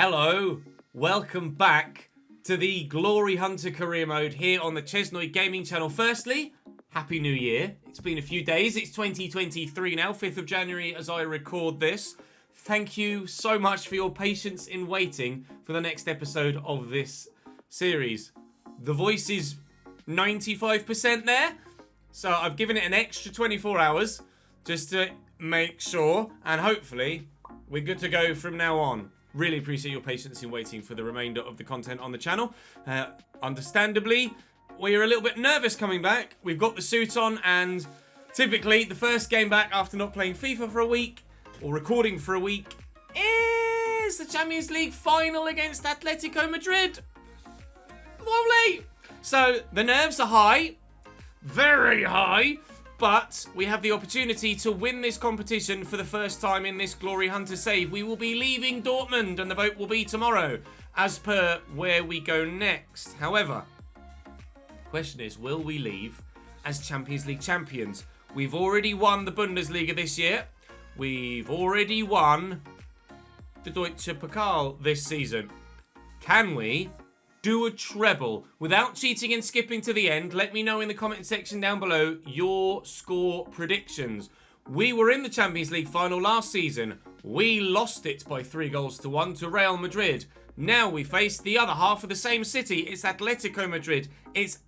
Hello, welcome back to the GloryHunter career mode here on the ChesnoidGaming channel. Firstly, Happy New Year. It's been a few days. It's 2023 now, 5th of January as I record this. Thank you so much for your patience in waiting for the next episode of this series. The voice is 95% there, so I've given it an extra 24 hours just to make sure, and hopefully we're good to go from now on. Really appreciate your patience in waiting for the remainder of the content on the channel. Understandably, we're a little bit nervous coming back. We've got the suit on, and typically the first game back after not playing FIFA for a week, or recording for a week, is the Champions League final against Atletico Madrid. Lovely! So, the nerves are high, very high, but we have the opportunity to win this competition for the first time in this GloryHunter save. We will be leaving Dortmund, and the vote will be tomorrow, as per where we go next. However, the question is, will we leave as Champions League champions? We've already won the Bundesliga this year. We've already won the Deutsche Pokal this season. Can we do a treble without cheating and skipping to the end? Let me know in the comment section down below your score predictions. We were in the Champions League final last season. We lost it by 3-1 to Real Madrid. Now we face the other half of the same city. It's Atletico Madrid. It's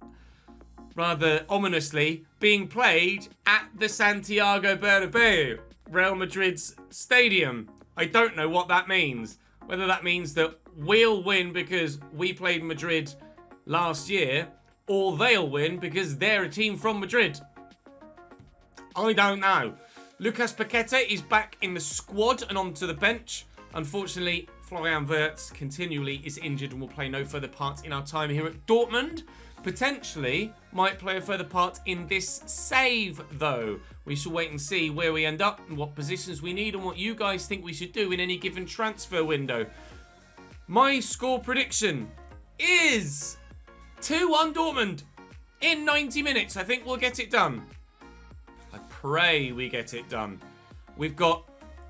rather ominously being played at the Santiago Bernabeu, Real Madrid's stadium. I don't know what that means. Whether that means that we'll win because we played Madrid last year, or they'll win because they're a team from Madrid. I don't know. Lucas Paqueta is back in the squad and onto the bench. Unfortunately, Florian Wirtz continually is injured and will play no further part in our time here at Dortmund. Potentially might play a further part in this save, though. We shall wait and see where we end up and what positions we need and what you guys think we should do in any given transfer window. My score prediction is 2-1 Dortmund in 90 minutes. I think we'll get it done. I pray we get it done. We've got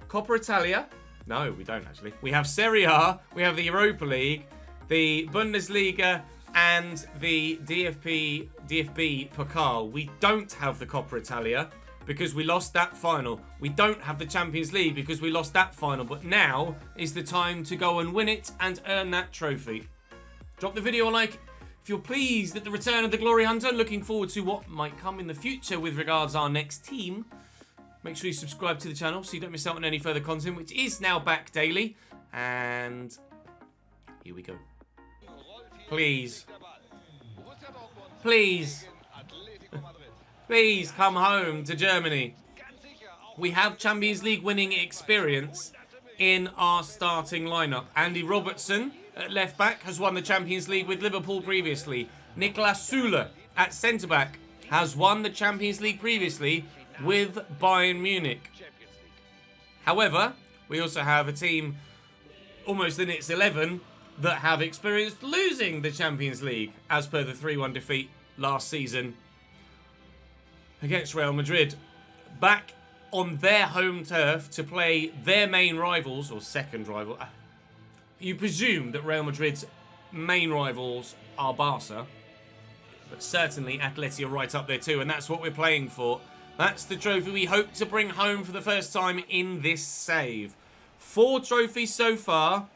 Coppa Italia. No, we don't actually. We have Serie A, we have the Europa League, the Bundesliga, and the DFB Pokal. We don't have the Coppa Italia because we lost that final. We don't have the Champions League because we lost that final. But now is the time to go and win it and earn that trophy. Drop the video a like if you're pleased at the return of the GloryHunter. Looking forward to what might come in the future with regards to our next team. Make sure you subscribe to the channel so you don't miss out on any further content, which is now back daily. And here we go. Please. Please. Please come home to Germany. We have Champions League winning experience in our starting lineup. Andy Robertson at left back has won the Champions League with Liverpool previously. Niklas Süle at centre back has won the Champions League previously with Bayern Munich. However, we also have a team almost in its 11 that have experienced losing the Champions League, as per the 3-1 defeat last season against Real Madrid. Back on their home turf to play their main rivals, or second rival. You presume that Real Madrid's main rivals are Barca, but certainly Atleti are right up there too, and that's what we're playing for. That's the trophy we hope to bring home for the first time in this save. 4 trophies so far.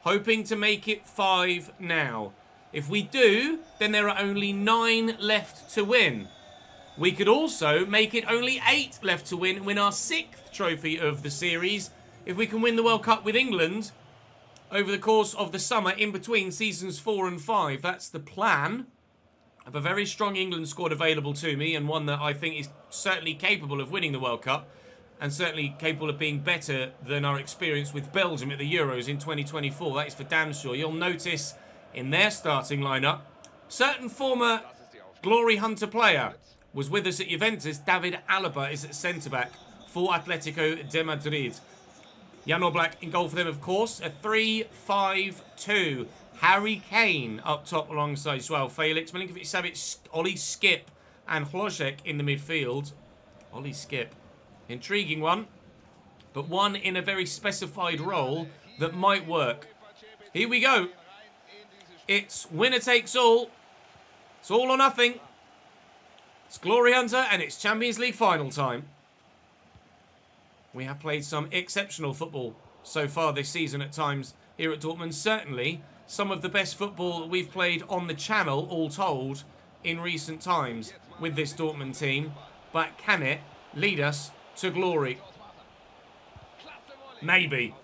Hoping to make it 5 now. If we do, then there are only 9 left to win. We could also make it only 8 left to win our 6th trophy of the series, if we can win the World Cup with England over the course of the summer in between seasons 4 and 5. That's the plan. I have a very strong England squad available to me, and one that I think is certainly capable of winning the World Cup. And certainly capable of being better than our experience with Belgium at the Euros in 2024. That is for damn sure. You'll notice in their starting lineup, certain former GloryHunter player was with us at Juventus. David Alaba is at centre-back for Atletico de Madrid. Jan Oblak in goal for them, of course. A 3-5-2. Harry Kane up top alongside Joao Felix. Milinkovic-Savic, Ollie Skip, and Hlozek in the midfield. Ollie Skip. Intriguing one, but one in a very specified role that might work. Here we go. It's winner takes all. It's all or nothing. It's GloryHunter and it's Champions League final time. We have played some exceptional football so far this season at times here at Dortmund. Certainly some of the best football that we've played on the channel, all told, in recent times with this Dortmund team. But can it lead us to glory? Maybe.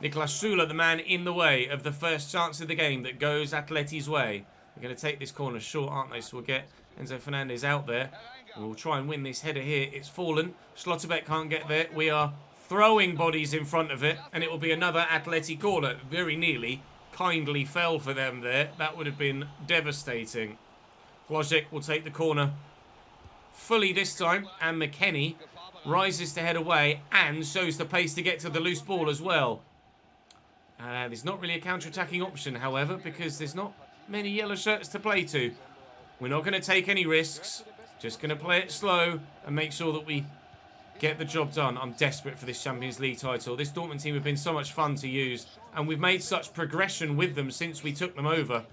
Niklas Süle, the man in the way of the first chance of the game that goes Atleti's way. We're going to take this corner short, aren't they? So we'll get Enzo Fernandez out there. We'll try and win this header here. It's fallen. Schlotterbeck can't get there. We are throwing bodies in front of it. And it will be another Atleti corner. Very nearly kindly fell for them there. That would have been devastating. Glojek will take the corner fully this time. And McKennie rises to head away and shows the pace to get to the loose ball as well. There's not really a counter-attacking option, however, because there's not many yellow shirts to play to. We're not going to take any risks. Just going to play it slow and make sure that we get the job done. I'm desperate for this Champions League title. This Dortmund team have been so much fun to use, and we've made such progression with them since we took them over,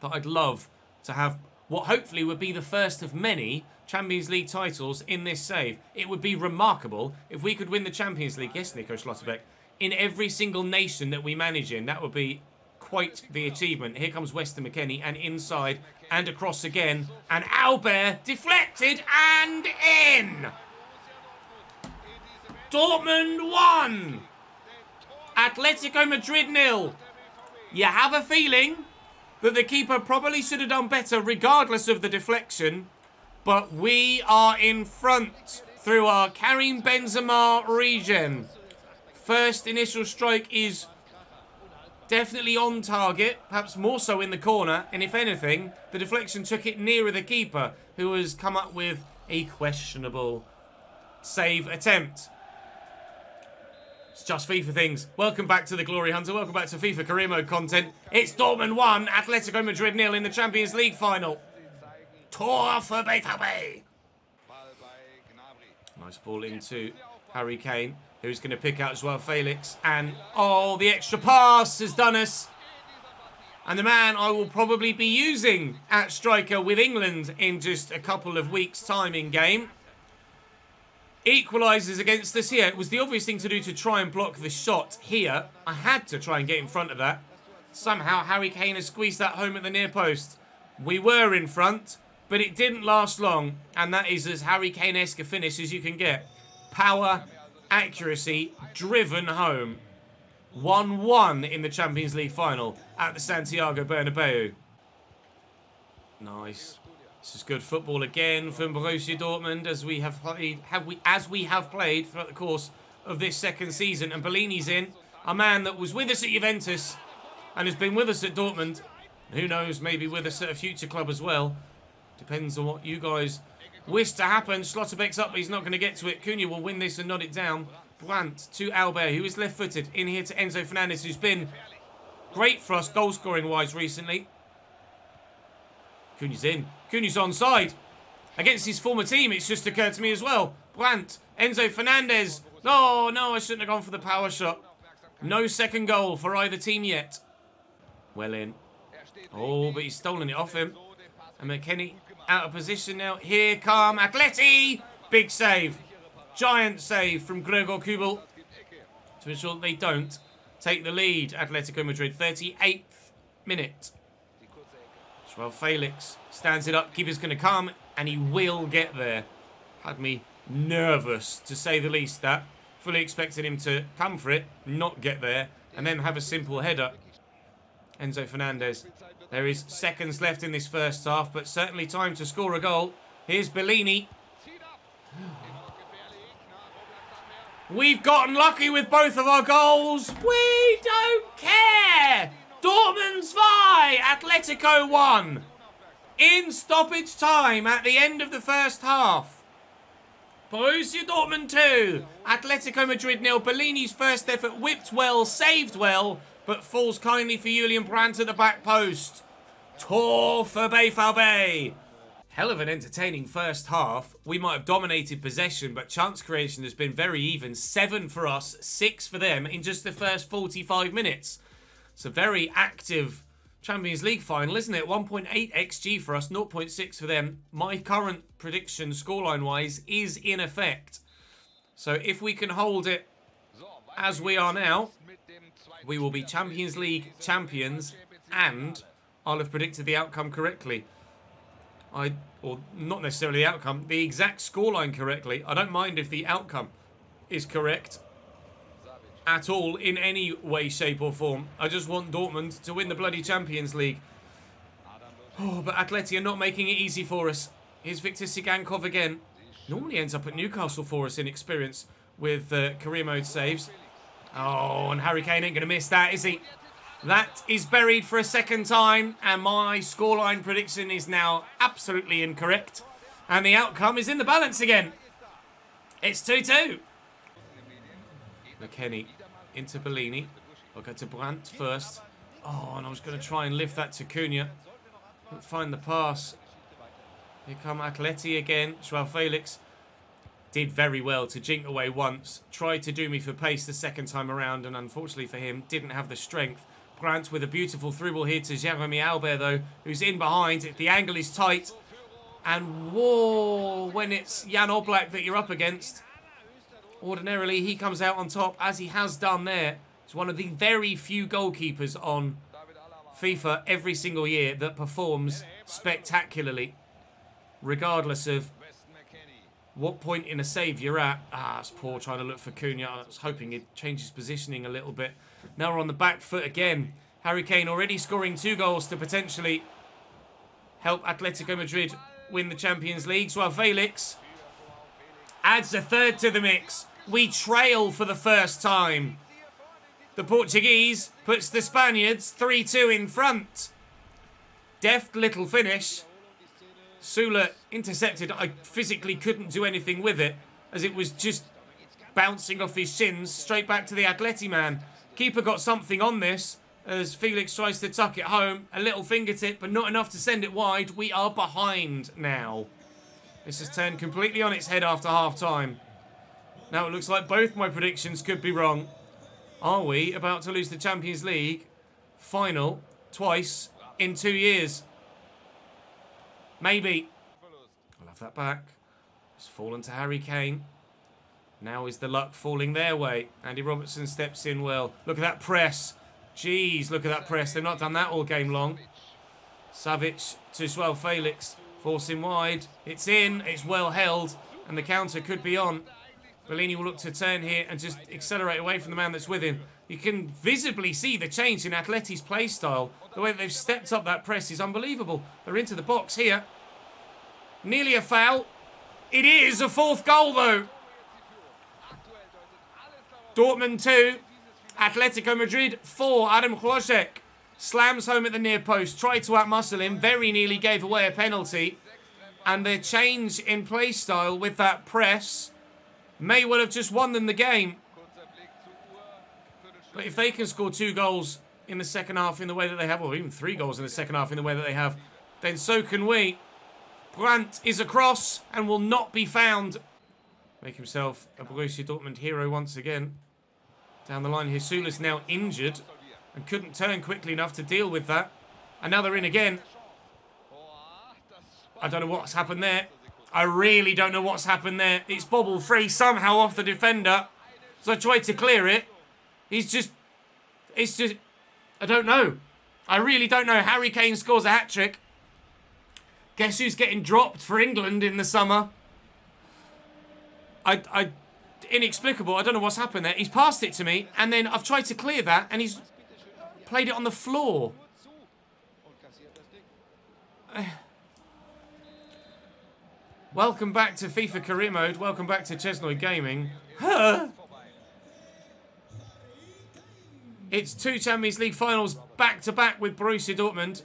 that I'd love to have what hopefully would be the first of many Champions League titles in this save. It would be remarkable if we could win the Champions League, yes, Nico Schlotterbeck, in every single nation that we manage in. That would be quite the achievement. Here comes Weston McKennie, and inside and across again. And Albert deflected and in. Dortmund 1. Atletico Madrid 0. You have a feeling that the keeper probably should have done better regardless of the deflection. But we are in front through our Karim Benzema regen. First initial strike is definitely on target, perhaps more so in the corner. And if anything, the deflection took it nearer the keeper, who has come up with a questionable save attempt. It's just FIFA things. Welcome back to the GloryHunter. Welcome back to FIFA career mode content. It's Dortmund 1, Atletico Madrid 0 in the Champions League final. Tor for BVB. Nice ball into Harry Kane, who's going to pick out Joao Felix. And, oh, the extra pass has done us. And the man I will probably be using at striker with England in just a couple of weeks' time in game. Equalises against us here. It was the obvious thing to do to try and block the shot here. I had to try and get in front of that. Somehow Harry Kane has squeezed that home at the near post. We were in front, but it didn't last long. And that is as Harry Kane-esque a finish as you can get. Power, accuracy, driven home. 1-1 in the Champions League final at the Santiago Bernabeu. Nice. This is good football again from Borussia Dortmund as we have played throughout the course of this second season. And Bellini's in, a man that was with us at Juventus and has been with us at Dortmund. Who knows, maybe with us at a future club as well. Depends on what you guys wish to happen. Schlotterbeck's up, but he's not going to get to it. Cunha will win this and nod it down. Brandt to Albert, who is left-footed. In here to Enzo Fernandez, who's been great for us goal-scoring-wise recently. Cunha's in. Cunha's onside. Against his former team, it's just occurred to me as well. Brandt, Enzo Fernandez. No, I shouldn't have gone for the power shot. No second goal for either team yet. Well in. Oh, but he's stolen it off him. And McKennie out of position now. Here come Atleti. Big save. Giant save from Gregor Kubel to ensure that they don't take the lead. Atletico Madrid, 38th minute. Joao Felix stands it up. Keeper's going to come, and he will get there. Had me nervous, to say the least, that. Fully expected him to come for it, not get there, and then have a simple header. Enzo Fernandez. There is seconds left in this first half, but certainly time to score a goal. Here's Bellini. We've gotten lucky with both of our goals. We don't care. Dortmund's 5, Atletico 1. In stoppage time at the end of the first half. Borussia Dortmund 2, Atletico Madrid 0. Bellini's first effort whipped well, saved well, but falls kindly for Julian Brandt at the back post. Tor for BVB. Hell of an entertaining first half. We might have dominated possession, but chance creation has been very even. 7 for us, 6 for them in just the first 45 minutes. It's a very active Champions League final, isn't it? 1.8 XG for us, 0.6 for them. My current prediction, scoreline-wise, is in effect. So if we can hold it as we are now, we will be Champions League champions, and I'll have predicted the outcome correctly. Or not necessarily the outcome, the exact scoreline correctly. I don't mind if the outcome is correct at all in any way, shape or form. I just want Dortmund to win the bloody Champions League. Oh, but Atleti are not making it easy for us. Here's Victor Sigankov again. Normally ends up at Newcastle for us in experience with career mode saves. Oh, and Harry Kane ain't going to miss that, is he? That is buried for a second time, and my scoreline prediction is now absolutely incorrect. And the outcome is in the balance again. It's 2-2. McKennie into Bellini. I'll go to Brandt first. Oh, and I was going to try and lift that to Cunha. Couldn't find the pass. Here come Atleti again. Joao Felix did very well to jink away once. Tried to do me for pace the second time around, and unfortunately for him, didn't have the strength. Brandt with a beautiful through ball here to Jeremy Albert, though, who's in behind. The angle is tight. And whoa, when it's Jan Oblak that you're up against, ordinarily he comes out on top, as he has done there. He's one of the very few goalkeepers on FIFA every single year that performs spectacularly, regardless of what point in a save you're at. Ah, it's poor trying to look for Cunha. I was hoping he'd change his positioning a little bit. Now we're on the back foot again. Harry Kane already scoring 2 goals to potentially help Atletico Madrid win the Champions League. Joao Felix adds a third to the mix. We trail for the first time. The Portuguese puts the Spaniards 3-2 in front. Deft little finish. Sula intercepted. I physically couldn't do anything with it, as it was just bouncing off his shins straight back to the Atleti man. Keeper got something on this as Felix tries to tuck it home. A little fingertip, but not enough to send it wide. We are behind now. This has turned completely on its head after half-time. Now it looks like both my predictions could be wrong. Are we about to lose the Champions League final twice in 2 years? Maybe. I'll have that back. It's fallen to Harry Kane. Now is the luck falling their way. Andy Robertson steps in well. Look at that press. Jeez, look at that press. They've not done that all game long. Savic to Joao Felix. Force him wide. It's in. It's well held. And the counter could be on. Bellini will look to turn here and just accelerate away from the man that's with him. You can visibly see the change in Atleti's play style. The way that they've stepped up that press is unbelievable. They're into the box here. Nearly a foul. It is a 4th goal, though. Dortmund 2. Atletico Madrid 4. Adam Hložek slams home at the near post. Tried to outmuscle him. Very nearly gave away a penalty. And their change in play style with that press may well have just won them the game. But if they can score 2 goals in the second half in the way that they have, or even 3 goals in the second half in the way that they have, then so can we. Brandt is across and will not be found. Make himself a Borussia Dortmund hero once again. Down the line here, Sula's now injured and couldn't turn quickly enough to deal with that. And now they're in again. I don't know what's happened there. I really don't know what's happened there. It's bobble free somehow off the defender. So I tried to clear it. It's just, I don't know. I really don't know. Harry Kane scores a hat-trick. Guess who's getting dropped for England in the summer? Inexplicable. I don't know what's happened there. He's passed it to me, and then I've tried to clear that, and he's played it on the floor. Welcome back to FIFA Career Mode. Welcome back to ChesnoidGaming. It's 2 Champions League finals back-to-back with Borussia Dortmund.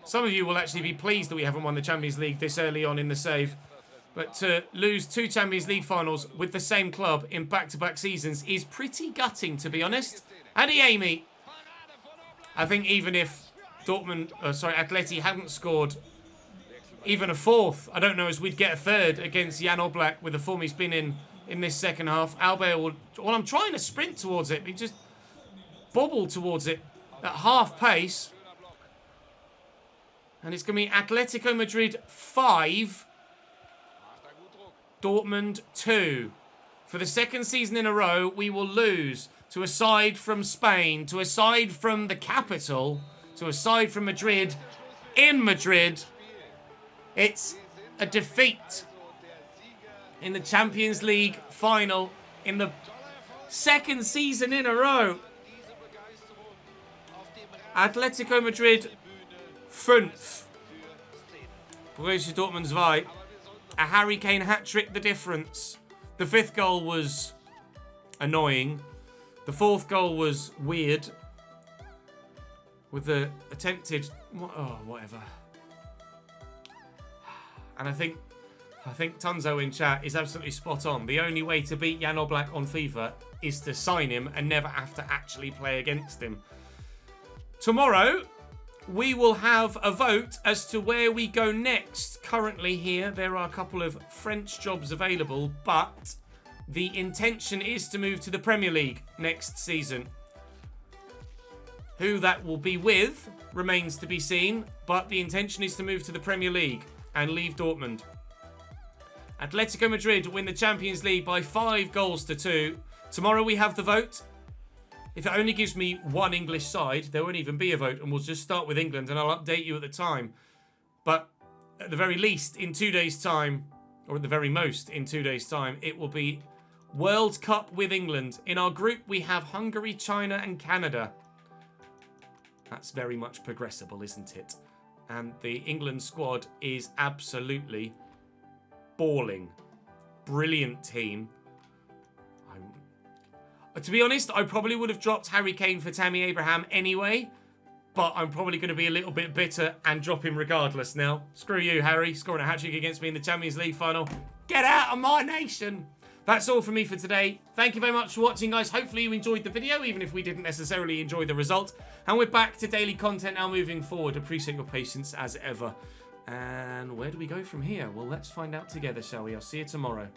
Some of you will actually be pleased that we haven't won the Champions League this early on in the save. But to lose 2 Champions League finals with the same club in back-to-back seasons is pretty gutting, to be honest. Adi Amy. I think even if Atleti hadn't scored even a 4th, I don't know as we'd get a 3rd against Jan Oblak with the form he's been in this second half. Albert will... Well, I'm trying to sprint towards it. He just bobbled towards it. at half pace. And it's going to be Atletico Madrid 5, Dortmund 2. For the second season in a row, we will lose to a side from Spain, to a side from the capital, to a side from Madrid, in Madrid. It's a defeat in the Champions League final in the second season in a row. Atletico Madrid 5. Borussia Dortmund 2. A Harry Kane hat-trick, the difference. The 5th goal was annoying. The 4th goal was weird. With the attempted... Oh, whatever. And I think Tunzo in chat is absolutely spot on. The only way to beat Jan Oblak on FIFA is to sign him and never have to actually play against him. Tomorrow, we will have a vote as to where we go next. Currently here, there are a couple of French jobs available, but the intention is to move to the Premier League next season. Who that will be with remains to be seen, but the intention is to move to the Premier League and leave Dortmund. Atletico Madrid win the Champions League by 5 goals to 2. Tomorrow we have the vote. If it only gives me one English side, there won't even be a vote, and we'll just start with England, and I'll update you at the time. But at the very least, in 2 days' time, or at the very most, in 2 days' time, it will be World Cup with England. In our group, we have Hungary, China, and Canada. That's very much progressible, isn't it? And the England squad is absolutely balling. Brilliant team. To be honest, I probably would have dropped Harry Kane for Tammy Abraham anyway, but I'm probably going to be a little bit bitter and drop him regardless now. Screw you, Harry, scoring a hat-trick against me in the Champions League final. Get out of my nation! That's all from me for today. Thank you very much for watching, guys. Hopefully you enjoyed the video, even if we didn't necessarily enjoy the result. And we're back to daily content now moving forward. Appreciate your patience as ever. And where do we go from here? Well, let's find out together, shall we? I'll see you tomorrow.